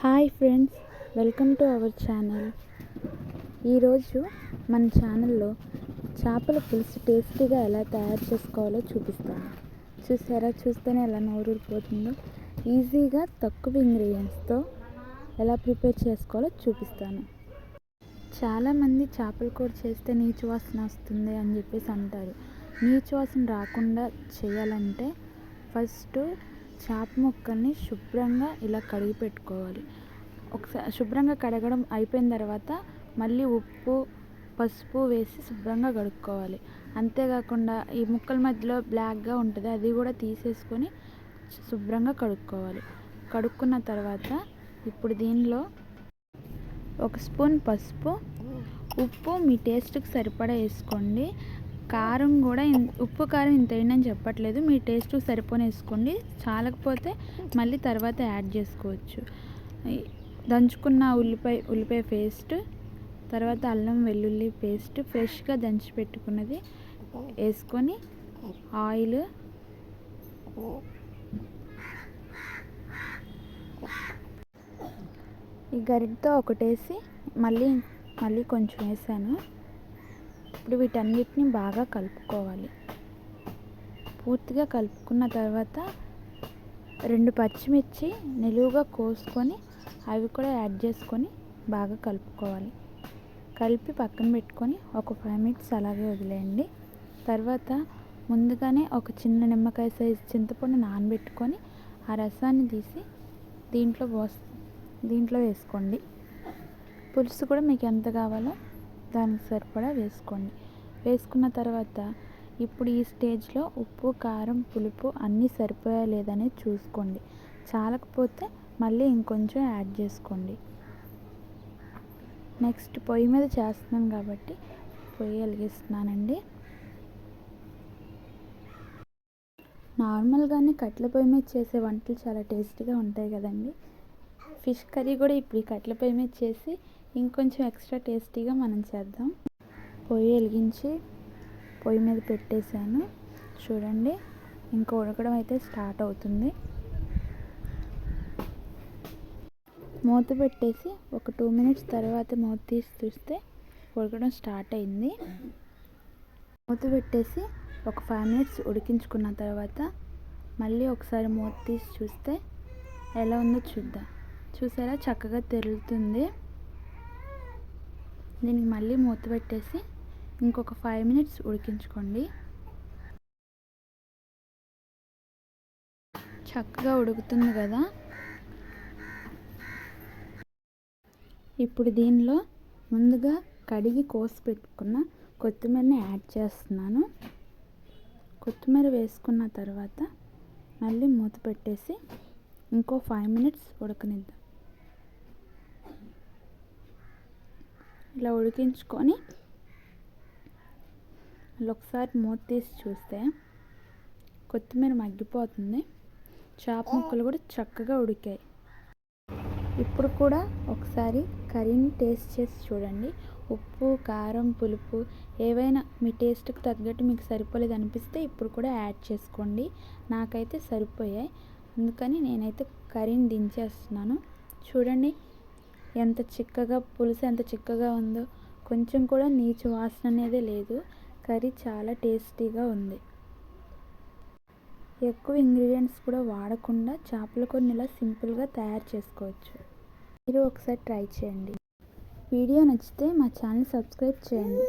Hi friends, welcome to our channel. ఈరోజు మన ఛానల్లో చేపల పులుసు టేస్టీగా ఎలా తయారు చేసుకోవాలో చూపిస్తాను. చూసారా, చూస్తేనే ఎలా నోరూరిపోతుందో. ఈజీగా తక్కువ ఇంగ్రీడియంట్స్తో ఎలా ప్రిపేర్ చేసుకోవాలో చూపిస్తాను. చాలామంది చేపల కూర చేస్తే నీచు వాసన వస్తుంది అని చెప్పేసి అంటారు. నీచు వాసన రాకుండా చేయాలంటే ఫస్ట్ చేప ముక్కల్ని శుభ్రంగా ఇలా కడిగి పెట్టుకోవాలి. ఒకసారి శుభ్రంగా కడగడం అయిపోయిన తర్వాత మళ్ళీ ఉప్పు పసుపు వేసి శుభ్రంగా కడుక్కోవాలి. అంతేకాకుండా ఈ ముక్కల మధ్యలో బ్లాక్గా ఉంటుంది, అది కూడా తీసేసుకొని శుభ్రంగా కడుక్కోవాలి. కడుక్కున్న తర్వాత ఇప్పుడు దీనిలో 1 స్పూన్ పసుపు, ఉప్పు మీ టేస్ట్కి సరిపడా వేసుకోండి. కారం కూడా ఉప్పు కారం ఇంత వేయండి అని చెప్పట్లేదు, మీ టేస్ట్కి సరిపోని వేసుకోండి. చాలకపోతే మళ్ళీ తర్వాత యాడ్ చేసుకోవచ్చు. దంచుకున్న ఉల్లిపాయ పేస్ట్, తర్వాత అల్లం వెల్లుల్లి పేస్ట్ ఫ్రెష్గా దంచి పెట్టుకున్నది వేసుకొని ఆయిల్, ఈ గరిటతో ఒకటేసి మళ్ళీ కొంచెం వేసాను. ఇప్పుడు వీటన్నిటిని బాగా కలుపుకోవాలి. పూర్తిగా కలుపుకున్న తర్వాత 2 పచ్చిమిర్చి నిలువుగా కోసుకొని అవి కూడా యాడ్ చేసుకొని బాగా కలుపుకోవాలి. కలిపి పక్కన పెట్టుకొని ఒక 5 మినిట్స్ అలాగే వదిలేయండి. తర్వాత ముందుగానే ఒక చిన్న నిమ్మకాయ సైజు చింతపండు నానబెట్టుకొని ఆ రసాన్ని తీసి దీంట్లో వేసుకోండి. పులుసు కూడా మీకు ఎంత కావాలో దానికి సరిపడా వేసుకోండి. వేసుకున్న తర్వాత ఇప్పుడు ఈ స్టేజ్లో ఉప్పు కారం పులుపు అన్నీ సరిపోయా లేదనేది చూసుకోండి. చాలకపోతే మళ్ళీ ఇంకొంచెం యాడ్ చేసుకోండి. నెక్స్ట్ పొయ్యి మీద చేస్తున్నాను కాబట్టి పొయ్యి వెలిగిస్తున్నానండి. నార్మల్గానే కట్టెల పొయ్యి మీద చేసే వంటలు చాలా టేస్టీగా ఉంటాయి కదండి. ఫిష్ కర్రీ కూడా ఇప్పుడు ఈ కట్టెల పొయ్యి మీద చేసి ఇంకొంచెం ఎక్స్ట్రా టేస్టీగా మనం చేద్దాం. పొయ్యి వెలిగించి పొయ్యి మీద పెట్టేశాను. చూడండి, ఇంకా ఉడకడం అయితే స్టార్ట్ అవుతుంది. మూత పెట్టేసి ఒక 2 మినిట్స్ తర్వాత మూత తీసి చూస్తే ఉడకడం స్టార్ట్ అయింది. మూత పెట్టేసి ఒక 5 మినిట్స్ ఉడికించుకున్న తర్వాత మళ్ళీ ఒకసారి మూత తీసి చూస్తే ఎలా ఉందో చూద్దాం. చూసారా, చక్కగా తెరులుతుంది. దీనికి మళ్ళీ మూత పెట్టేసి ఇంకొక 5 మినిట్స్ ఉడికించుకోండి. చక్కగా ఉడుకుతుంది కదా. ఇప్పుడు దీనిలో ముందుగా కడిగి కోసి పెట్టుకున్న కొత్తిమీరని యాడ్ చేస్తున్నాను. కొత్తిమీర వేసుకున్న తర్వాత మళ్ళీ మూత పెట్టేసి ఇంకో 5 మినిట్స్ ఉడకనిద్దాం. ఇలా ఉడికించుకొని ఒకసారి మూత తీసి చూస్తే కొత్తిమీర మగ్గిపోతుంది. చేప ముక్కలు కూడా చక్కగా ఉడికాయి. ఇప్పుడు కూడా ఒకసారి కర్రీని టేస్ట్ చేసి చూడండి. ఉప్పు కారం పులుపు ఏవైనా మీ టేస్ట్కి తగ్గట్టు మీకు సరిపోలేదు అనిపిస్తే ఇప్పుడు కూడా యాడ్ చేసుకోండి. నాకైతే సరిపోయాయి, అందుకని నేనైతే కర్రీని దించేస్తున్నాను. చూడండి ఎంత చిక్కగా పులుసు ఎంత చిక్కగా ఉందో. కొంచెం కూడా నీచు వాసన అనేదే లేదు. కర్రీ చాలా టేస్టీగా ఉంది. ఎక్కువ ఇంగ్రీడియంట్స్ కూడా వాడకుండా చేపల కూరని ఇలా సింపుల్గా తయారు చేసుకోవచ్చు. మీరు ఒకసారి ట్రై చేయండి. వీడియో నచ్చితే మా ఛానల్ సబ్స్క్రైబ్ చేయండి.